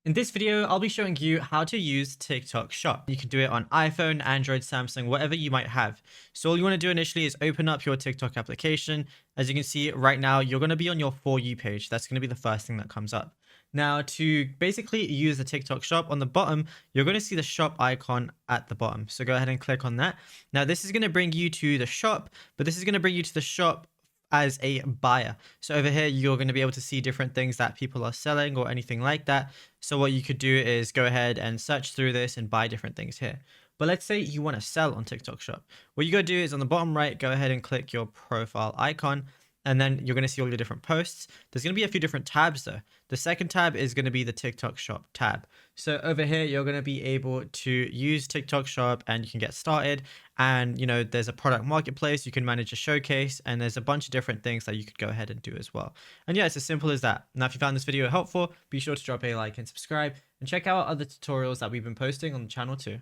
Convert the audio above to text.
In this video, I'll be showing you how to use TikTok Shop. You can do it on iPhone, Android, Samsung, whatever you might have. So all you want to do initially is open up your TikTok application. As you can see right now, you're going to be on your For You page. That's going to be the first thing that comes up. Now, to basically use the TikTok Shop, on the bottom, you're going to see the shop icon at the bottom. So go ahead and click on that. Now, this is going to bring you to the shop, but this is going to bring you to the shop as a buyer. So over here, you're going to be able to see different things that people are selling or anything like that. So what you could do is go ahead and search through this and buy different things here. But let's say you want to sell on TikTok Shop. What you got to do is on the bottom right, go ahead and click your profile icon. And then you're going to see all your different posts. There's going to be a few different tabs though. The second tab is going to be the TikTok Shop tab. So over here, you're going to be able to use TikTok Shop and you can get started. And there's a product marketplace. You can manage a showcase and there's a bunch of different things that you could go ahead and do as well. And yeah, it's as simple as that. Now, if you found this video helpful, be sure to drop a like and subscribe and check out other tutorials that we've been posting on the channel too.